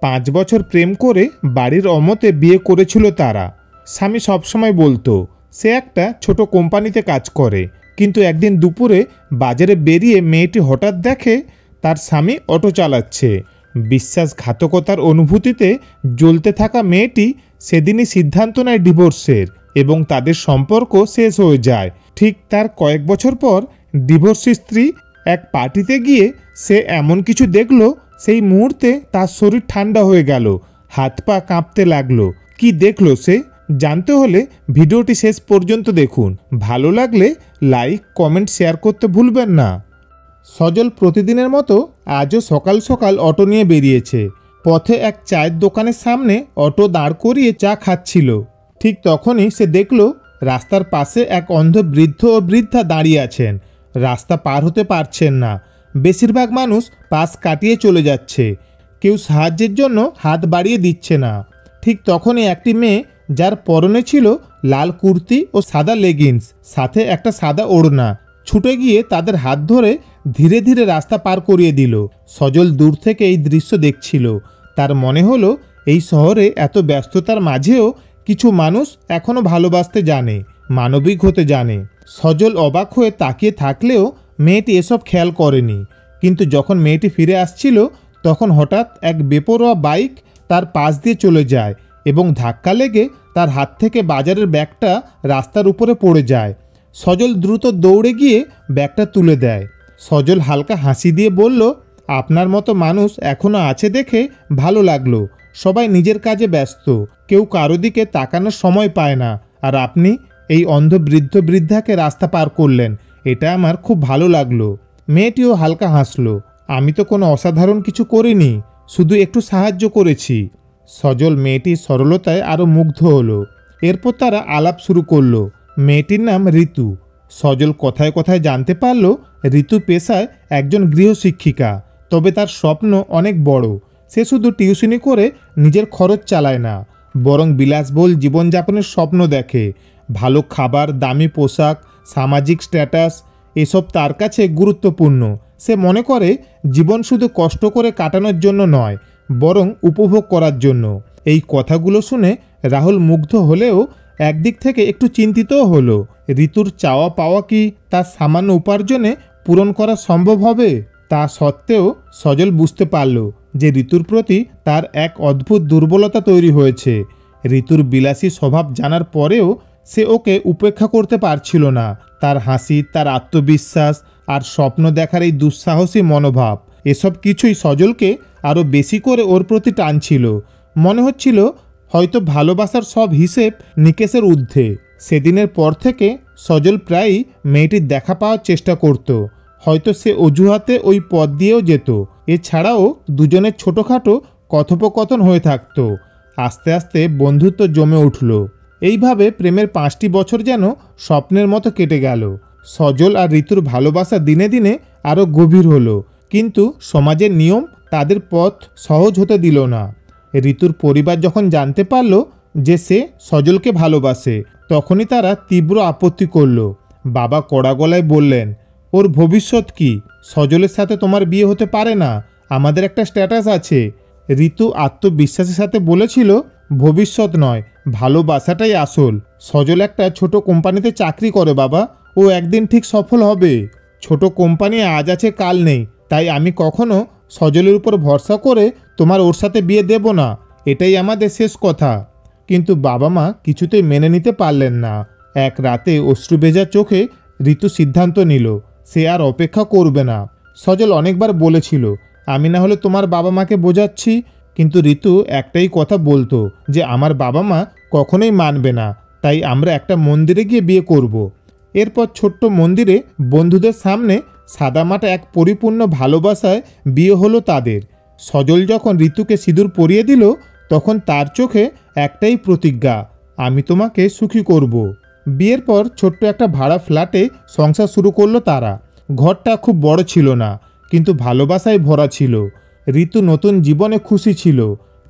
5 বছর প্রেম করে বাড়ির অমতে বিয়ে করেছিল তারা। স্বামী সবসময় বলতো সে একটা ছোট কোম্পানিতে কাজ করে, কিন্তু একদিন দুপুরে বাজারে বেরিয়ে মেয়েটি হঠাৎ দেখে তার স্বামী অটো চালাচ্ছে। বিশ্বাসঘাতকতার অনুভূতিতে জ্বলতে থাকা মেয়েটি সেদিনই সিদ্ধান্ত নেয় ডিভোর্সের এবং তাদের সম্পর্ক শেষ হয়ে যায়। ঠিক তার কয়েক বছর পর ডিভোর্সি স্ত্রী এক পার্টিতে গিয়ে সে এমন কিছু দেখল, সেই মুহূর্তে তার শরীর ঠান্ডা হয়ে গেল, হাত পা কাঁপতে লাগলো। কি দেখলো সে জানতে হলে ভিডিওটি শেষ পর্যন্ত দেখুন। ভালো লাগলে লাইক, কমেন্ট, শেয়ার করতে ভুলবেন না। সজল প্রতিদিনের মতো আজও সকাল সকাল অটো নিয়ে বেরিয়েছে। পথে এক চায়ের দোকানের সামনে অটো দাঁড় করিয়ে চা খাচ্ছিল। ঠিক তখনই সে দেখল রাস্তার পাশে এক অন্ধ বৃদ্ধ ও বৃদ্ধা দাঁড়িয়ে আছেন। রাস্তা পার হতে পারছেন না। বেশিরভাগ মানুষ পাশ কাটিয়ে চলে যাচ্ছে, কেউ সাহায্যের জন্য হাত বাড়িয়ে দিচ্ছে না। ঠিক তখনই একটি মেয়ে, যার পরনে ছিল লাল কুর্তি ও সাদা লেগিংস, সাথে একটা সাদা ওড়না, ছুটে গিয়ে তাদের হাত ধরে ধীরে ধীরে রাস্তা পার করিয়ে দিল। সজল দূর থেকে এই দৃশ্য দেখছিল। তার মনে হলো এই শহরে এত ব্যস্ততার মাঝেও কিছু মানুষ এখনও ভালোবাসতে জানে, মানবিক হতে জানে। সজল অবাক হয়ে তাকিয়ে থাকলেও মেয়েটি এসব খেয়াল করেনি। কিন্তু যখন মেয়েটি ফিরে আসছিল তখন হঠাৎ এক বেপরোয়া বাইক তার পাশ দিয়ে চলে যায় এবং ধাক্কা লেগে তার হাত থেকে বাজারের ব্যাগটা রাস্তার উপরে পড়ে যায়। সজল দ্রুত দৌড়ে গিয়ে ব্যাগটা তুলে দেয়। সজল হালকা হাসি দিয়ে বলল, আপনার মতো মানুষ এখনও আছে দেখে ভালো লাগলো। সবাই নিজের কাজে ব্যস্ত, কেউ কারো দিকে তাকানোর সময় পায় না, আর আপনি এই অন্ধ বৃদ্ধ বৃদ্ধাকে রাস্তা পার করলেন, এটা আমার খুব ভালো লাগলো। মেয়েটিও হালকা হাসলো, আমি তো কোনো অসাধারণ কিছু করিনি, শুধু একটু সাহায্য করেছি। সজল মেয়েটির সরলতায় আরও মুগ্ধ হলো। এরপর তারা আলাপ শুরু করলো। মেয়েটির নাম ঋতু। সজল কথায় কথায় জানতে পারল ঋতু পেশায় একজন গৃহশিক্ষিকা, তবে তার স্বপ্ন অনেক বড়। সে শুধু টিউশনি করে নিজের খরচ চালায় না, বরং বিলাসবহুল জীবনযাপনের স্বপ্ন দেখে। ভালো খাবার, দামি পোশাক, সামাজিক স্ট্যাটাস, এসব তার কাছে গুরুত্বপূর্ণ। সে মনে করে জীবন শুধু কষ্ট করে কাটানোর জন্য নয়, বরং উপভোগ করার জন্য। এই কথাগুলো শুনে রাহুল মুগ্ধ হলেও একদিক থেকে একটু চিন্তিতও হলো। ঋতুর চাওয়া পাওয়া কি তার সামান্য উপার্জনে পূরণ করা সম্ভব হবে? তা সত্ত্বেও সজল বুঝতে পারল যে ঋতুর প্রতি তার এক অদ্ভুত দুর্বলতা তৈরি হয়েছে। ঋতুর বিলাসী স্বভাব জানার পরেও সে ওকে উপেক্ষা করতে পারছিল না। তার হাসি, তার আত্মবিশ্বাস আর স্বপ্ন দেখার এই দুঃসাহসী মনোভাব, এসব কিছুই সজলকে আরও বেশি করে ওর প্রতি টানছিল। মনে হচ্ছিল হয়তো ভালোবাসার সব হিসেব নিকেশের ঊর্ধ্বে। সেদিনের পর থেকে সজল প্রায়ই মেয়েটির দেখা পাওয়ার চেষ্টা করত। হয়তো সে অজুহাতে ওই পথ দিয়েও যেত। এছাড়াও দুজনের ছোটোখাটো কথোপকথন হয়ে থাকত। আস্তে আস্তে বন্ধুত্ব জমে উঠল। এইভাবে প্রেমের 5টি বছর যেন স্বপ্নের মতো কেটে গেল। সজল আর ঋতুর ভালোবাসা দিনে দিনে আরও গভীর হলো, কিন্তু সমাজের নিয়ম তাদের পথ সহজ হতে দিল না। ঋতুর পরিবার যখন জানতে পারল যে সে সজলকে ভালোবাসে, তখনই তারা তীব্র আপত্তি করল। বাবা কড়া গলায় বললেন, ওর ভবিষ্যৎ কি? সজলের সাথে তোমার বিয়ে হতে পারে না, আমাদের একটা স্ট্যাটাস আছে। ঋতু আত্মবিশ্বাসের সাথে বলেছিল, ভবিষ্যৎ নয়, ভালোবাসাটাই আসল। সজল একটা ছোট কোম্পানিতে চাকরি করে বাবা, ও একদিন ঠিক সফল হবে। ছোট কোম্পানি আজ আছে কাল নেই, তাই আমি কখনো সজলের উপর ভরসা করে তোমার ওর সাথে বিয়ে দেব না, এটাই আমাদের শেষ কথা। কিন্তু বাবা মা কিছুতেই মেনে নিতে পারলেন না। এক রাতে অশ্রুভেজা চোখে ঋতু সিদ্ধান্ত নিল সে আর অপেক্ষা করবে না। সজল অনেকবার বলেছিল, আমি না হলে তোমার বাবা মাকে বোঝাচ্ছি, কিন্তু ঋতু একটাই কথা বলতো যে আমার বাবা মা কখনোই মানবে না, তাই আমরা একটা মন্দিরে গিয়ে বিয়ে করব। এরপর ছোট্ট মন্দিরে বন্ধুদের সামনে সাদামাটা এক পরিপূর্ণ ভালোবাসায় বিয়ে হলো তাদের। সজল যখন ঋতুকে সিঁদুর পরিয়ে দিল, তখন তার চোখে একটাই প্রতিজ্ঞা, আমি তোমাকে সুখী করব। বিয়ের পর ছোট্ট একটা ভাড়া ফ্ল্যাটে সংসার শুরু করলো তারা। ঘরটা খুব বড় ছিল না, কিন্তু ভালোবাসায় ভরা ছিল। ঋতু নতুন জীবনে খুশি ছিল।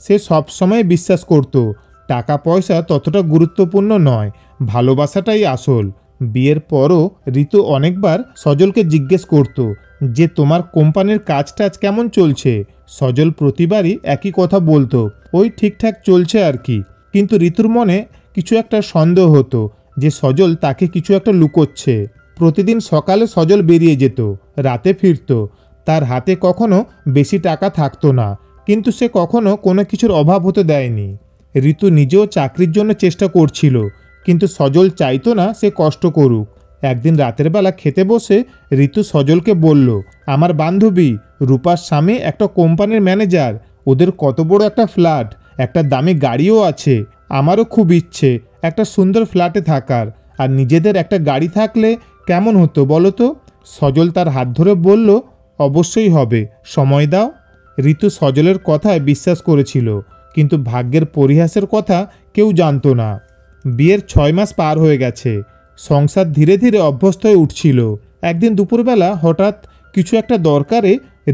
সে সবসময় বিশ্বাস করত টাকা পয়সা ততটা গুরুত্বপূর্ণ নয়, ভালোবাসাটাই আসল। বিয়ের পরও ঋতু অনেকবার সজলকে জিজ্ঞেস করত যে তোমার কোম্পানির কাজ টাজ কেমন চলছে। সজল প্রতিবারই একই কথা বলতো, ওই ঠিকঠাক চলছে আর কি। কিন্তু ঋতুর মনে কিছু একটা সন্দেহ হতো যে সজল তাকে কিছু একটা লুকোচ্ছে। প্রতিদিন সকালে সজল বেরিয়ে যেত, রাতে ফিরত। তার হাতে কখনো বেশি টাকা থাকতো না, কিন্তু সে কখনো কোনো কিছুর অভাব হতে দেয়নি। ঋতু নিজেও চাকরির জন্য চেষ্টা করছিল, কিন্তু সজল চাইতো না সে কষ্ট করুক। একদিন রাতের বেলা খেতে বসে ঋতু সজলকে বলল, আমার বান্ধবী রূপার স্বামী একটা কোম্পানির ম্যানেজার, ওদের কত বড় একটা ফ্ল্যাট, একটা দামি গাড়িও আছে। আমারও খুব ইচ্ছে একটা সুন্দর ফ্ল্যাটে থাকার, আর নিজেদের একটা গাড়ি থাকলে কেমন হতো বলো তো। সজল তার হাত ধরে বলল, অবশ্যই হবে, সময় দাও। ঋতু সজলের কথায় বিশ্বাস করেছিল, কিন্তু ভাগ্যের পরিহাসের কথা কেউ জানতো না। বিয়ের 6 মাস পার হয়ে গেছে, সংসার ধীরে ধীরে অভ্যস্ত হয়ে উঠছিল। একদিন দুপুরবেলা হঠাৎ কিছু একটা দরকারে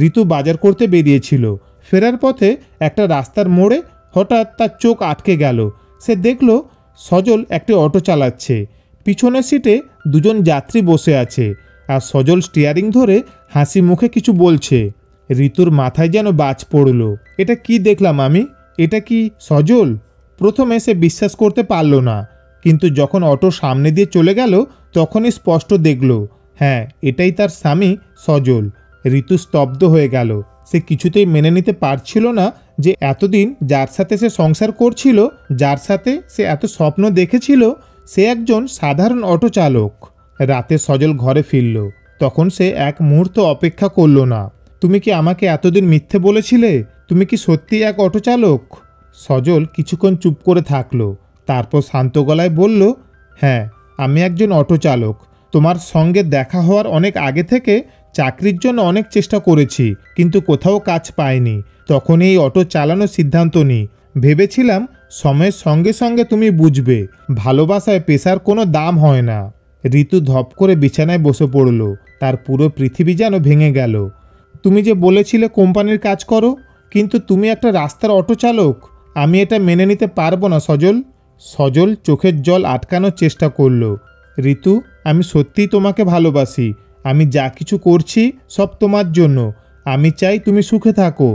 ঋতু বাজার করতে বেরিয়েছিল। ফেরার পথে একটা রাস্তার মোড়ে হঠাৎ তার চোখ আটকে গেল। সে দেখল সজল একটি অটো চালাচ্ছে, পিছনের সিটে দুজন যাত্রী বসে আছে, আর সজল স্টিয়ারিং ধরে হাসি মুখে কিছু বলছে। ঋতুর মাথায় যেন বাজ পড়ল, এটা কি দেখলাম আমি, এটা কি সজল? প্রথমে সে বিশ্বাস করতে পারল না, কিন্তু যখন অটো সামনে দিয়ে চলে গেল তখনই স্পষ্ট দেখল, হ্যাঁ এটাই তার স্বামী সজল। ঋতু স্তব্ধ হয়ে গেল। সে কিছুতেই মেনে নিতে পারছিল না যে এতদিন যার সাথে সে সংসার করছিল, যার সাথে সে এত স্বপ্ন দেখেছিল, সে একজন সাধারণ অটো চালক। রাতে সজল ঘরে ফিরল, তখন সে এক মুহূর্ত অপেক্ষা করল না। তুমি কি আমাকে এতদিন মিথ্যে বলেছিলে? তুমি কি সত্যিই এক অটো চালক? সজল কিছুক্ষণ চুপ করে থাকলো, তারপর শান্ত গলায় বলল, হ্যাঁ আমি একজন অটো চালক। তোমার সঙ্গে দেখা হওয়ার অনেক আগে থেকে চাকরির জন্য অনেক চেষ্টা করেছি, কিন্তু কোথাও কাজ পাইনি। তখন এই অটো চালানোর সিদ্ধান্ত নিই। ভেবেছিলাম সময়ের সঙ্গে সঙ্গে তুমি বুঝবে, ভালোবাসায় পেশার কোনো দাম হয় না। ঋতু ধপ করে বিছানায় বসে পড়ল, তার পুরো পৃথিবী যেন ভেঙে গেল। তুমি যে বলেছিলে কোম্পানির কাজ করো, কিন্তু তুমি একটা রাস্তার অটো চালক। আমি এটা মেনে নিতে পারবো না সজল। সজল চোখের জল আটকানোর চেষ্টা করল। ঋতু, আমি সত্যিই তোমাকে ভালোবাসি। আমি যা কিছু করছি সব তোমার জন্য। আমি চাই তুমি সুখে থাকো।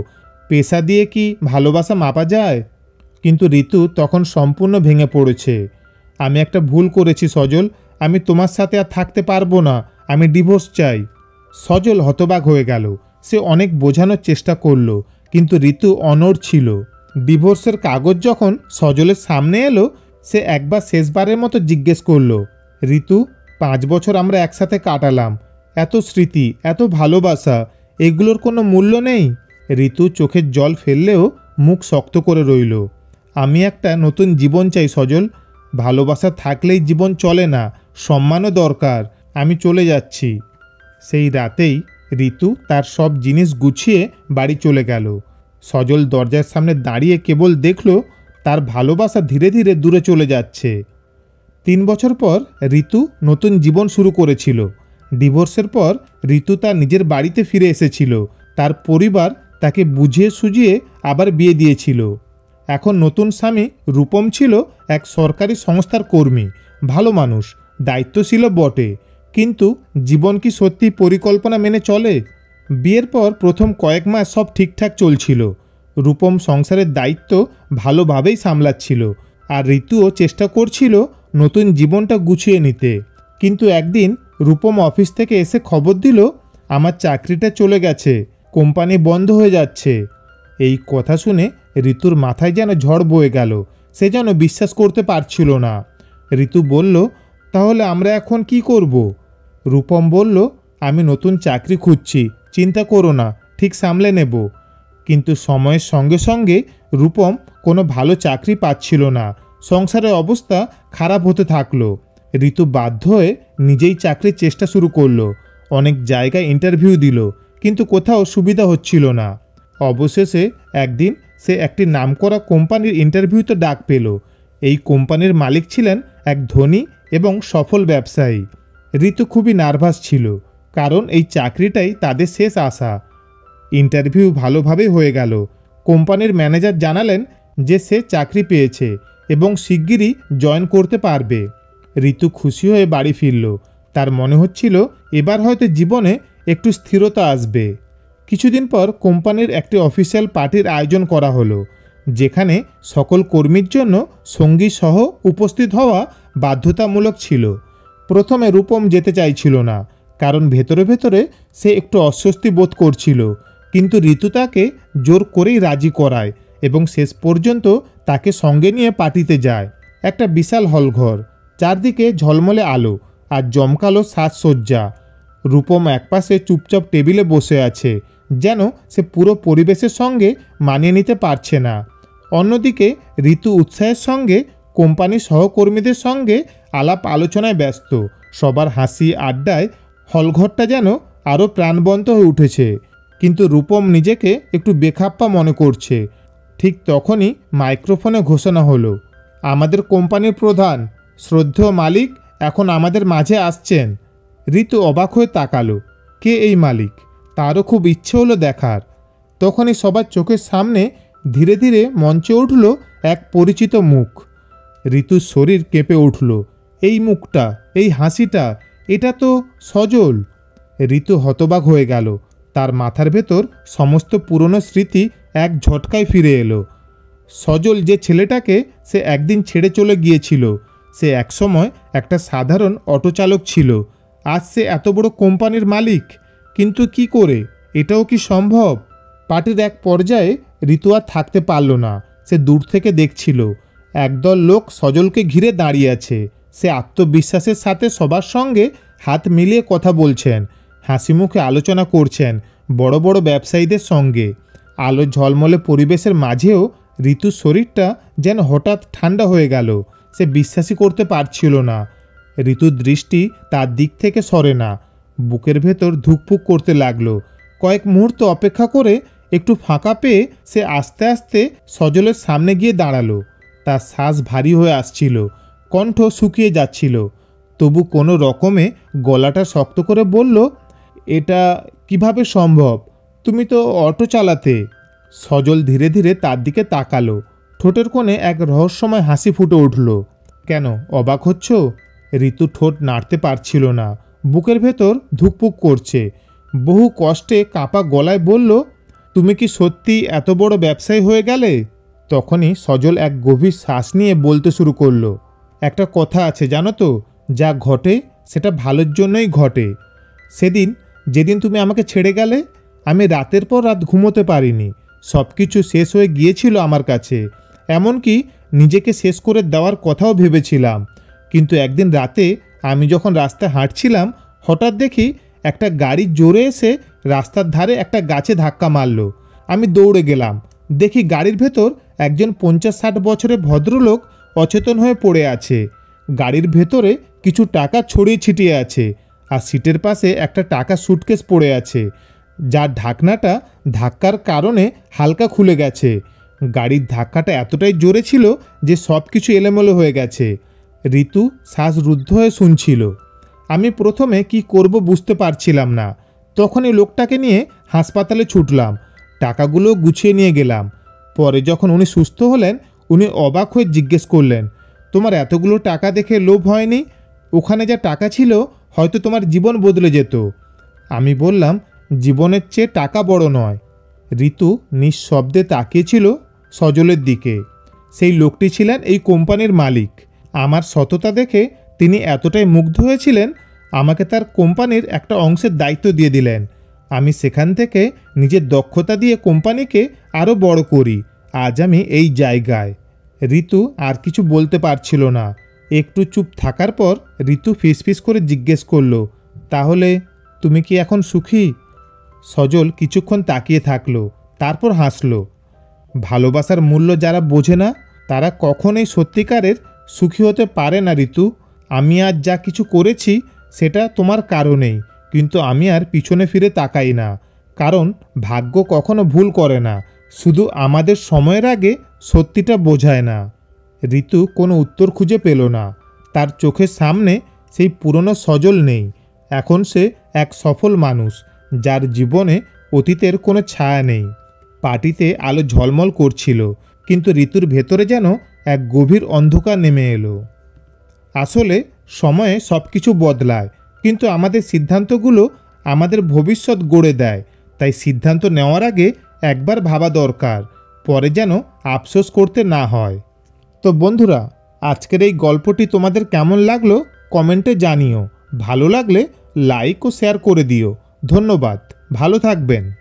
পেশা দিয়ে কি ভালোবাসা মাপা যায়? কিন্তু ঋতু তখন সম্পূর্ণ ভেঙে পড়েছে। আমি একটা ভুল করেছি সজল, আমি তোমার সাথে আর থাকতে পারবো না, আমি ডিভোর্স চাই। সজল হতবাক হয়ে গেল। সে অনেক বোঝানোর চেষ্টা করল, কিন্তু ঋতু অনড় ছিল। ডিভোর্সের কাগজ যখন সজলের সামনে এলো, সে একবার শেষবারের মতো জিজ্ঞেস করলো, ঋতু 5 বছর আমরা একসাথে কাটালাম, এত স্মৃতি, এত ভালোবাসা, এগুলোর কোনো মূল্য নেই? ঋতু চোখের জল ফেললেও মুখ শক্ত করে রইল। আমি একটা নতুন জীবন চাই সজল। ভালোবাসা থাকলেই জীবন চলে না, সম্মানও দরকার। আমি চলে যাচ্ছি। সেই রাতেই ঋতু তার সব জিনিস গুছিয়ে বাড়ি চলে গেল। সজল দরজার সামনে দাঁড়িয়ে কেবল দেখল তার ভালোবাসা ধীরে ধীরে দূরে চলে যাচ্ছে। 3 বছর পর ঋতু নতুন জীবন শুরু করেছিল। ডিভোর্সের পর ঋতু তার নিজের বাড়িতে ফিরে এসেছিল। তার পরিবার তাকে বুঝিয়ে সুঝিয়ে আবার বিয়ে দিয়েছিল। এখন নতুন স্বামী রূপম ছিল এক সরকারি সংস্থার কর্মী, ভালো মানুষ, দায়িত্বশীল বটে, কিন্তু জীবন কি সত্যি পরিকল্পনা মেনে চলে? বিয়ের পর প্রথম কয়েক মাস সব ঠিকঠাক চলছিল। রূপম সংসারের দায়িত্ব ভালোভাবেই সামলাচ্ছিল, আর ঋতুও চেষ্টা করছিল নতুন জীবনটা গুছিয়ে নিতে। কিন্তু একদিন রূপম অফিস থেকে এসে খবর দিল, আমার চাকরিটা চলে গেছে, কোম্পানি বন্ধ হয়ে যাচ্ছে। এই কথা শুনে ঋতুর মাথায় যেন ঝড় বয়ে গেল। সে যেন বিশ্বাস করতে পারছিল না। ঋতু বলল, তাহলে আমরা এখন কি করব? রূপম বলল, আমি নতুন চাকরি খুঁজছি, চিন্তা করো না, ঠিক সামলে নেব। কিন্তু সময়ের সঙ্গে সঙ্গে রূপম কোনো ভালো চাকরি পাচ্ছিল না। সংসারের অবস্থা খারাপ হতে থাকলো। ঋতু বাধ্য হয়ে নিজেই চাকরির চেষ্টা শুরু করলো। অনেক জায়গায় ইন্টারভিউ দিল, কিন্তু কোথাও সুবিধা হচ্ছিল না। অবশেষে একদিন সে একটি নামকরা কোম্পানির ইন্টারভিউতে ডাক পেল। এই কোম্পানির মালিক ছিলেন এক ধনী এবং সফল ব্যবসায়ী। ঋতু খুবই নার্ভাস ছিল, কারণ এই চাকরিটাই তাদের শেষ আশা। ইন্টারভিউ ভালোভাবেই হয়ে গেল। কোম্পানির ম্যানেজার জানালেন যে সে চাকরি পেয়েছে এবং শিগগিরই জয়েন করতে পারবে। ঋতু খুশি হয়ে বাড়ি ফিরল। তার মনে হচ্ছিল এবার হয়তো জীবনে একটু স্থিরতা আসবে। কিছুদিন পর কোম্পানির একটি অফিসিয়াল পার্টির আয়োজন করা হলো, যেখানে সকল কর্মীর জন্য সঙ্গী সহ উপস্থিত হওয়া বাধ্যতামূলক ছিল। প্রথমে রূপম যেতে চাইছিল না, কারণ ভেতরে ভেতরে সে একটু অস্বস্তি বোধ করছিল, কিন্তু ঋতু তাকে জোর করেই রাজি করায় এবং শেষ পর্যন্ত তাকে সঙ্গে নিয়ে পার্টিতে যায়। একটা বিশাল হলঘর, চারদিকে ঝলমলে আলো আর জমকালো সাজসজ্জা। রূপম একপাশে চুপচাপ টেবিলে বসে আছে, যেন সে পুরো পরিবেশের সঙ্গে মানিয়ে নিতে পারছে না। অন্যদিকে ঋতু উৎসাহের সঙ্গে কোম্পানির সহকর্মীদের সঙ্গে আলাপ আলোচনায় ব্যস্ত। সবার হাসি আড্ডায় হলঘরটা যেন আরও প্রাণবন্ত হয়ে উঠেছে, কিন্তু রূপম নিজেকে একটু বেখাপ্পা মনে করছে। ঠিক তখনই মাইক্রোফোনে ঘোষণা হলো, আমাদের কোম্পানির প্রধান শ্রদ্ধেয় মালিক এখন আমাদের মাঝে আসছেন। ঋতু অবাক হয়ে তাকালো, কে এই মালিক? তারও খুব ইচ্ছে হলো দেখার। তখনই সবার চোখের সামনে ধীরে ধীরে মঞ্চে উঠল এক পরিচিত মুখ। ঋতুর শরীর কেঁপে উঠল। এই মুখটা, এই হাসিটা, এটা তো সজল। ঋতু হতবাক হয়ে গেল। তার মাথার ভেতর সমস্ত পুরনো স্মৃতি এক ঝটকায় ফিরে এলো। সজল, যে ছেলেটাকে সে একদিন ছেড়ে চলে গিয়েছিল, সে একসময় একটা সাধারণ অটো চালক ছিল, আজ সে এত বড় কোম্পানির মালিক। কিন্তু কি করে? এটাও কি সম্ভব? পার্টির এক পর্যায়ে ঋতু আর থাকতে পারল না। সে দূর থেকে দেখছিল একদল লোক সজলকে ঘিরে দাঁড়িয়ে আছে। সে আত্মবিশ্বাসের সাথে সবার সঙ্গে হাত মিলিয়ে কথা বলছেন, হাসি মুখে আলোচনা করছেন বড় বড় ব্যবসায়ীদের সঙ্গে। আলো ঝলমলে পরিবেশের মাঝেও ঋতুর শরীরটা যেন হঠাৎ ঠান্ডা হয়ে গেল। সে বিশ্বাসই করতে পারছিল না। ঋতুর দৃষ্টি তার দিক থেকে সরে না। বুকের ভেতর ধুকপুক করতে লাগলো। কয়েক মুহূর্ত অপেক্ষা করে একটু ফাঁকা পেয়ে সে আস্তে আস্তে সজলের সামনে গিয়ে দাঁড়ালো। তার শ্বাস ভারী হয়ে আসছিল, কণ্ঠ শুকিয়ে যাচ্ছিল, তবু কোনো রকমে গলাটা শক্ত করে বলল, এটা কিভাবে সম্ভব? তুমি তো অটো চালাতে। সজল ধীরে ধীরে তার দিকে তাকালো। ঠোঁটের কোণে এক রহস্যময় হাসি ফুটে উঠল। কেন, অবাক হচ্ছ? ঋতু ঠোঁট নাড়তে পারছিল না, বুকের ভেতর ধুকপুক করছে। বহু কষ্টে কাঁপা গলায় বলল, তুমি কি সত্যি এত বড় ব্যবসায়ী হয়ে গেলে? তখনই সজল এক গভীর শ্বাস নিয়ে বলতে শুরু করলো, একটা কথা আছে জানো তো, যা ঘটে সেটা ভালোর জন্যই ঘটে। যেদিন তুমি আমাকে ছেড়ে গেলে, আমি রাতের পর রাত ঘুমোতে পারিনি। সব কিছু শেষ হয়ে গিয়েছিল আমার কাছে, এমনকি নিজেকে শেষ করে দেওয়ার কথাও ভেবেছিলাম। কিন্তু একদিন রাতে আমি যখন রাস্তায় হাঁটছিলাম, হঠাৎ দেখি একটা গাড়ি জোরে এসে রাস্তার ধারে একটা গাছে ধাক্কা মারল। আমি দৌড়ে গেলাম, দেখি গাড়ির ভেতর একজন 50-60 বছরের ভদ্রলোক অচেতন হয়ে পড়ে আছে। গাড়ির ভেতরে কিছু টাকা ছড়িয়ে ছিটিয়ে আছে, আর সিটের পাশে একটা টাকা সুটকেস পড়ে আছে, যার ঢাকনাটা ধাক্কার কারণে হালকা খুলে গেছে। গাড়ির ধাক্কাটা এতটাই জোরে ছিল যে সব কিছু এলোমেলো হয়ে গেছে। ঋতু শ্বাসরুদ্ধ হয়ে শুনছিল। আমি প্রথমে কি করব বুঝতে পারছিলাম না। তখনই লোকটাকে নিয়ে হাসপাতালে ছুটলাম, টাকাগুলো গুছিয়ে নিয়ে গেলাম। পরে যখন উনি সুস্থ হলেন, উনি অবাক হয়ে জিজ্ঞেস করলেন, তোমার এতগুলো টাকা দেখে লোভ হয়নি? ওখানে যা টাকা ছিল হয়তো তোমার জীবন বদলে যেত। আমি বললাম, জীবনের চেয়ে টাকা বড় নয়। ঋতু নিঃশব্দে তাকিয়েছিল সজলের দিকে। সেই লোকটি ছিলেন এই কোম্পানির মালিক। আমার সততা দেখে তিনি এতটাই মুগ্ধ হয়েছিলেন, আমাকে তার কোম্পানির একটা অংশের দায়িত্ব দিয়ে দিলেন। আমি সেখান থেকে নিজের দক্ষতা দিয়ে কোম্পানিকে আরও বড় করি। আজ আমি এই জায়গায়। ঋতু আর কিছু বলতে পারছিল না। একটু চুপ থাকার পর ঋতু ফিসফিস করে জিজ্ঞেস করলো, তাহলে তুমি কি এখন সুখী? সজল কিছুক্ষণ তাকিয়ে থাকলো, তারপর হাসলো। ভালোবাসার মূল্য যারা বোঝে না, তারা কখনোই সত্যিকারের সুখী হতে পারে না ঋতু। আমি আজ যা কিছু করেছি সেটা তোমার কারণেই, কিন্তু আমি আর পিছনে ফিরে তাকাই না, কারণ ভাগ্য কখনো ভুল করে না, শুধু আমাদের সময়ের আগে সত্যিটা বোঝায় না। ঋতু কোনো উত্তর খুঁজে পেল না। তার চোখের সামনে সেই পুরনো সজল নেই। এখন সে এক সফল মানুষ, যার জীবনে অতীতের কোনো ছায়া নেই। পার্টিতে আলো ঝলমল করছিল, কিন্তু ঋতুর ভেতরে যেন এক গভীর অন্ধকার নেমে এলো। আসলে সময়ে সব কিছু বদলায়, কিন্তু আমাদের সিদ্ধান্তগুলো আমাদের ভবিষ্যৎ গড়ে দেয়। তাই সিদ্ধান্ত নেওয়ার আগে একবার ভাবা দরকার, পরে যেন আফসোস করতে না হয়। তো বন্ধুরা, আজকের এই গল্পটি তোমাদের কেমন লাগলো কমেন্টে জানিও। ভালো লাগলে লাইক ও শেয়ার করে দিও। ধন্যবাদ, ভালো থাকবেন।